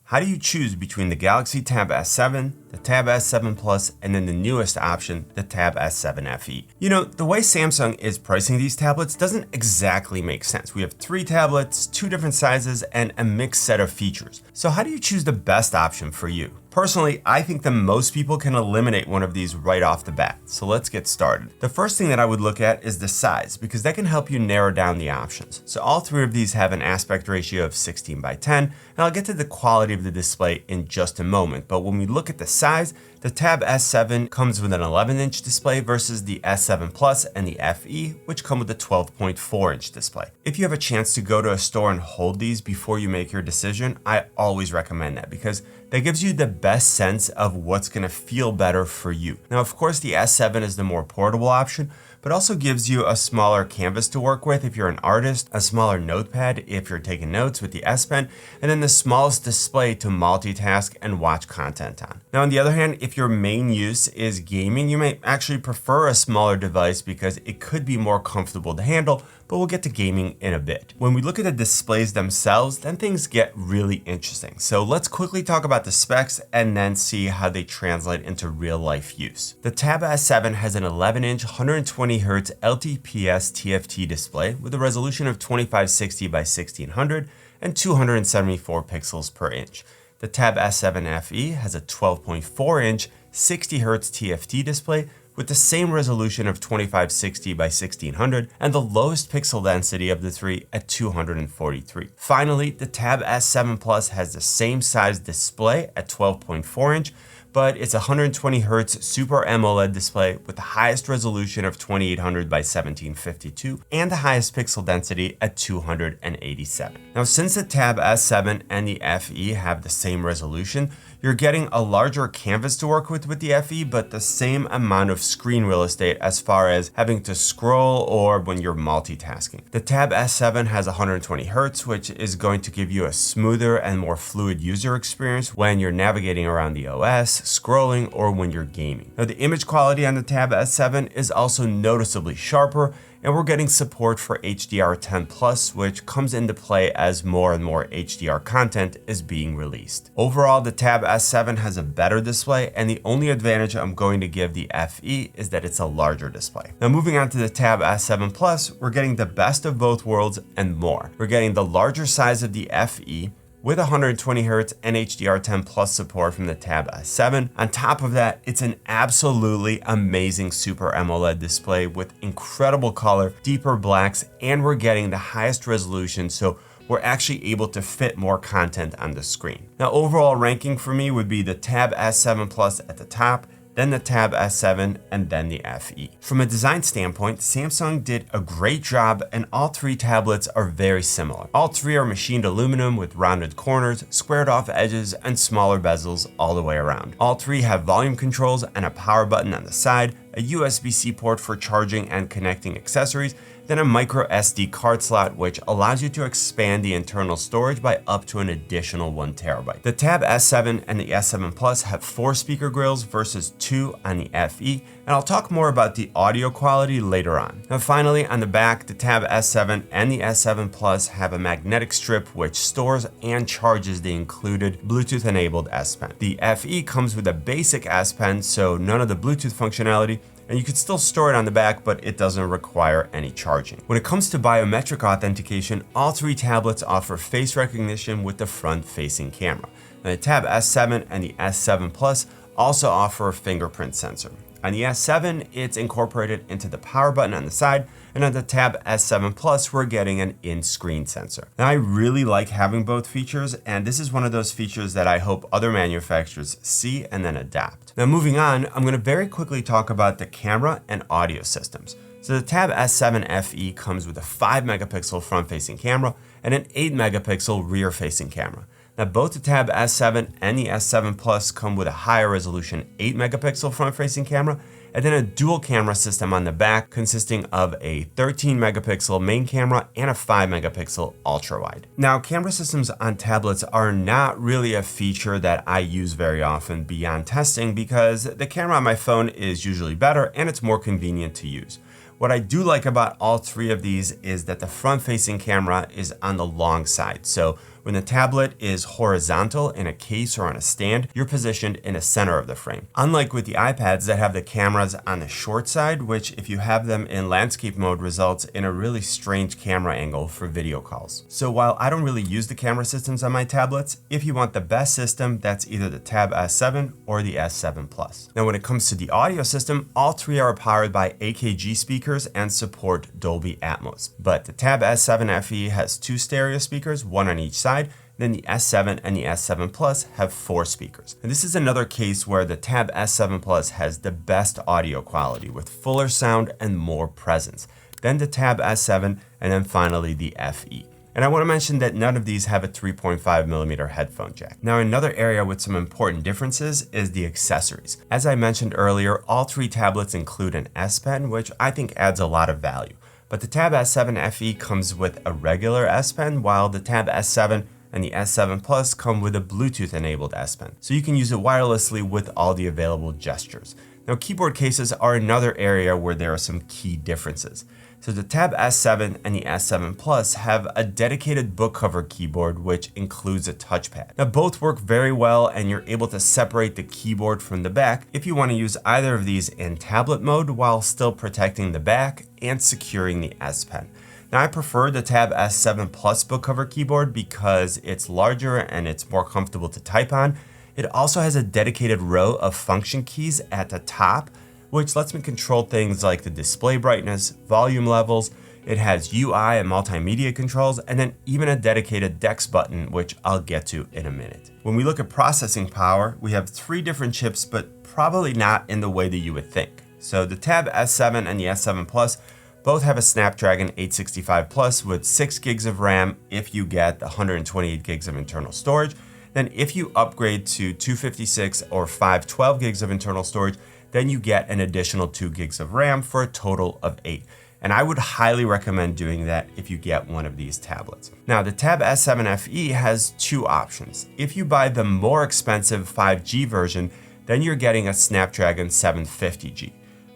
How do you choose between the Galaxy Tab S7, the Tab S7 Plus, and then the newest option, the Tab S7 FE? You know, the way Samsung is pricing these tablets doesn't exactly make sense. We have 3 tablets, 2 different sizes, and a mixed set of features. So how do you choose the best option for you? Personally, I think that most people can eliminate one of these right off the bat, so let's get started. The first thing that I would look at is the size, because that can help you narrow down the options. So all 3 of these have an aspect ratio of 16:10, and I'll get to the quality of the display in just a moment, but when we look at the size, the Tab S7 comes with an 11-inch display versus the S7 Plus and the FE, which come with a 12.4-inch display. If you have a chance to go to a store and hold these before you make your decision, I always recommend that because that gives you the best sense of what's going to feel better for you. Now, of course, the S7 is the more portable option, but also gives you a smaller canvas to work with if you're an artist, a smaller notepad if you're taking notes with the S Pen, and then the smallest display to multitask and watch content on. Now, on the other hand, if your main use is gaming, you may actually prefer a smaller device because it could be more comfortable to handle, but we'll get to gaming in a bit. When we look at the displays themselves, then things get really interesting. So let's quickly talk about the specs and then see how they translate into real life use. The Tab S7 has an 11-inch 120Hz LTPS TFT display with a resolution of 2560 by 1600 and 274 pixels per inch. The Tab S7 FE has a 12.4-inch 60Hz TFT display with the same resolution of 2560 by 1600 and the lowest pixel density of the 3 at 243. Finally, the Tab S7 Plus has the same size display at 12.4-inch, but it's a 120Hz Super AMOLED display with the highest resolution of 2800 by 1752 and the highest pixel density at 287. Now, since the Tab S7 and the FE have the same resolution, you're getting a larger canvas to work with the FE, but the same amount of screen real estate as far as having to scroll or when you're multitasking. The Tab S7 has 120Hz, which is going to give you a smoother and more fluid user experience when you're navigating around the OS, scrolling, or when you're gaming. Now, the image quality on the Tab S7 is also noticeably sharper, and we're getting support for HDR10+, which comes into play as more and more HDR content is being released. Overall, the Tab S7 has a better display, and the only advantage I'm going to give the FE is that it's a larger display. Now, moving on to the Tab S7 Plus, we're getting the best of both worlds and more. We're getting the larger size of the FE, with 120Hz and HDR10+ support from the Tab S7. On top of that, it's an absolutely amazing Super AMOLED display with incredible color, deeper blacks, and we're getting the highest resolution, so we're actually able to fit more content on the screen. Now, overall ranking for me would be the Tab S7 Plus at the top, then the Tab S7, and then the FE. From a design standpoint, Samsung did a great job and all 3 tablets are very similar. All 3 are machined aluminum with rounded corners, squared off edges, and smaller bezels all the way around. All 3 have volume controls and a power button on the side, a USB-C port for charging and connecting accessories, then a micro SD card slot, which allows you to expand the internal storage by up to an additional 1 terabyte. The Tab S7 and the S7 Plus have 4 speaker grills versus 2 on the FE, and I'll talk more about the audio quality later on. Now, finally, on the back, the Tab S7 and the S7 Plus have a magnetic strip which stores and charges the included Bluetooth-enabled S Pen. The FE comes with a basic S Pen, so none of the Bluetooth functionality, and you could still store it on the back, but it doesn't require any charging. When it comes to biometric authentication, all 3 tablets offer face recognition with the front-facing camera. Now, the Tab S7 and the S7 Plus also offer a fingerprint sensor. On the S7, it's incorporated into the power button on the side, and on the Tab S7 Plus, we're getting an in-screen sensor. Now, I really like having both features, and this is one of those features that I hope other manufacturers see and then adapt. Now, moving on, I'm going to very quickly talk about the camera and audio systems. So the Tab S7 FE comes with a 5 megapixel front-facing camera and an 8 megapixel rear-facing camera. Now, both the Tab S7 and the S7 Plus come with a higher resolution 8 megapixel front-facing camera, and then a dual camera system on the back consisting of a 13 megapixel main camera and a 5 megapixel ultra wide. Now, camera systems on tablets are not really a feature that I use very often beyond testing because the camera on my phone is usually better and it's more convenient to use. What I do like about all 3 of these is that the front-facing camera is on the long side. So When the tablet is horizontal in a case or on a stand, you're positioned in the center of the frame. Unlike with the iPads that have the cameras on the short side, which if you have them in landscape mode results in a really strange camera angle for video calls. So while I don't really use the camera systems on my tablets, if you want the best system, that's either the Tab S7 or the S7 Plus. Now when it comes to the audio system, all three are powered by AKG speakers and support Dolby Atmos. But the Tab S7 FE has 2 stereo speakers, one on each side. Then the S7 and the S7 Plus have 4 speakers. And this is another case where the Tab S7 Plus has the best audio quality with fuller sound and more presence. Then the Tab S7 and then finally the FE. And I want to mention that none of these have a 3.5mm headphone jack. Now another area with some important differences is the accessories. As I mentioned earlier, all 3 tablets include an S Pen, which I think adds a lot of value. But the Tab S7 FE comes with a regular S Pen, while the Tab S7 and the S7 Plus come with a Bluetooth-enabled S Pen, so you can use it wirelessly with all the available gestures. Now, keyboard cases are another area where there are some key differences. So the Tab S7 and the S7 Plus have a dedicated book cover keyboard, which includes a touchpad. Now, both work very well, and you're able to separate the keyboard from the back if you want to use either of these in tablet mode while still protecting the back and securing the S Pen. Now I prefer the Tab S7 Plus book cover keyboard because it's larger and it's more comfortable to type on. It also has a dedicated row of function keys at the top, which lets me control things like the display brightness, volume levels. It has UI and multimedia controls, and then even a dedicated DeX button, which I'll get to in a minute. When we look at processing power, we have 3 different chips, but probably not in the way that you would think. So the Tab S7 and the S7 Plus both have a Snapdragon 865 Plus with 6 gigs of RAM if you get the 128 gigs of internal storage. Then if you upgrade to 256 or 512 gigs of internal storage, then you get an additional 2 gigs of RAM for a total of 8. And I would highly recommend doing that if you get one of these tablets. Now, the Tab S7 FE has 2 options. If you buy the more expensive 5G version, then you're getting a Snapdragon 750G.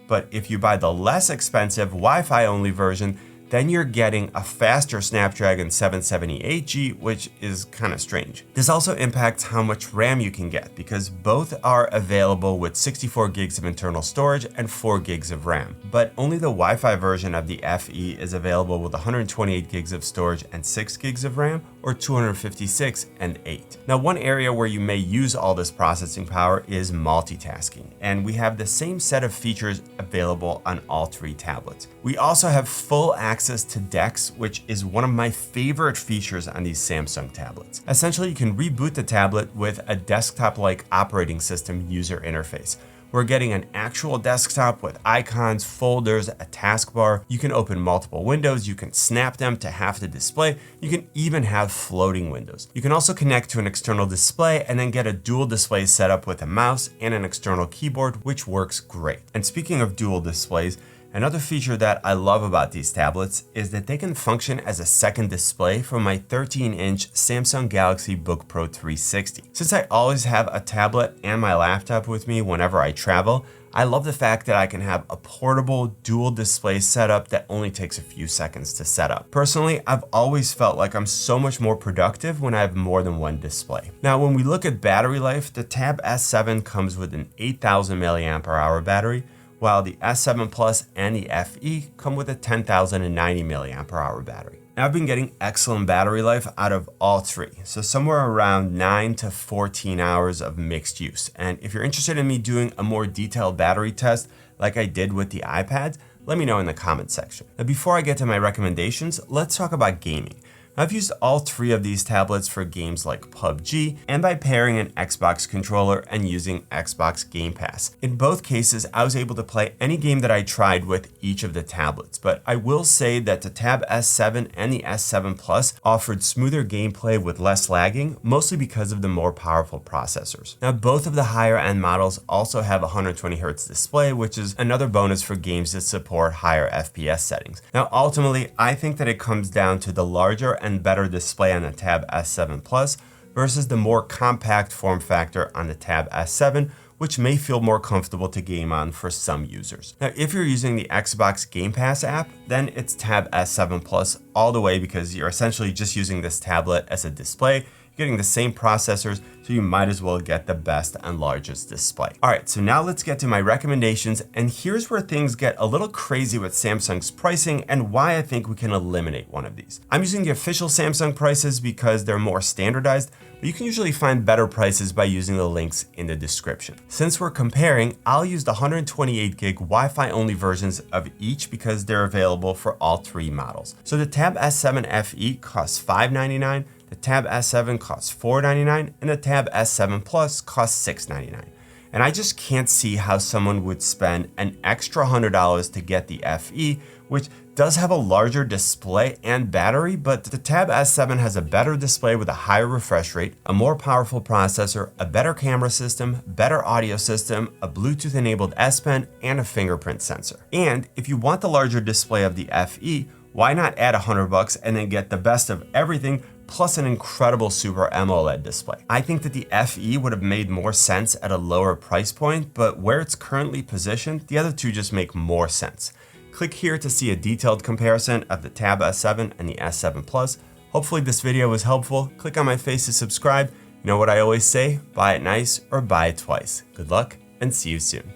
But if you buy the less expensive Wi-Fi only version, then you're getting a faster Snapdragon 778G, which is kind of strange. This also impacts how much RAM you can get because both are available with 64 gigs of internal storage and 4 gigs of RAM. But only the Wi-Fi version of the FE is available with 128 gigs of storage and 6 gigs of RAM, or 256 and 8. Now, one area where you may use all this processing power is multitasking, and we have the same set of features available on all 3 tablets. We also have full access to DeX, which is one of my favorite features on these Samsung tablets. Essentially, you can reboot the tablet with a desktop-like operating system user interface. We're getting an actual desktop with icons, folders, a taskbar. You can open multiple windows. You can snap them to half the display. You can even have floating windows. You can also connect to an external display and then get a dual display setup with a mouse and an external keyboard, which works great. And speaking of dual displays, another feature that I love about these tablets is that they can function as a second display for my 13-inch Samsung Galaxy Book Pro 360. Since I always have a tablet and my laptop with me whenever I travel, I love the fact that I can have a portable dual display setup that only takes a few seconds to set up. Personally, I've always felt like I'm so much more productive when I have more than one display. Now, when we look at battery life, the Tab S7 comes with an 8,000 mAh battery, while the S7 Plus and the FE come with a 10,090 mAh battery. Now, I've been getting excellent battery life out of all 3, so somewhere around 9 to 14 hours of mixed use. And if you're interested in me doing a more detailed battery test like I did with the iPads, let me know in the comment section. Now, before I get to my recommendations, let's talk about gaming. I've used all 3 of these tablets for games like PUBG and by pairing an Xbox controller and using Xbox Game Pass. In both cases, I was able to play any game that I tried with each of the tablets, but I will say that the Tab S7 and the S7 Plus offered smoother gameplay with less lagging, mostly because of the more powerful processors. Now, both of the higher end models also have a 120Hz display, which is another bonus for games that support higher FPS settings. Now, ultimately, I think that it comes down to the larger and better display on the Tab S7 Plus versus the more compact form factor on the Tab S7, which may feel more comfortable to game on for some users. Now, if you're using the Xbox Game Pass app, then it's Tab S7 Plus all the way because you're essentially just using this tablet as a display. You're getting the same processors, so you might as well get the best and largest display. All right, so now let's get to my recommendations, and here's where things get a little crazy with Samsung's pricing and why I think we can eliminate one of these. I'm using the official Samsung prices because they're more standardized, but you can usually find better prices by using the links in the description. Since we're comparing, I'll use the 128 gig Wi-Fi only versions of each because they're available for all three models. So the Tab S7 FE costs $599, the Tab S7 costs $499, and the Tab S7 Plus costs $699. And I just can't see how someone would spend an extra $100 to get the FE, which does have a larger display and battery, but the Tab S7 has a better display with a higher refresh rate, a more powerful processor, a better camera system, better audio system, a Bluetooth enabled S Pen, and a fingerprint sensor. And if you want the larger display of the FE, why not add $100 and then get the best of everything plus an incredible Super AMOLED display? I think that the FE would have made more sense at a lower price point, but where it's currently positioned, the other two just make more sense. Click here to see a detailed comparison of the Tab S7 and the S7 Plus. Hopefully this video was helpful. Click on my face to subscribe. You know what I always say, buy it nice or buy it twice. Good luck and see you soon.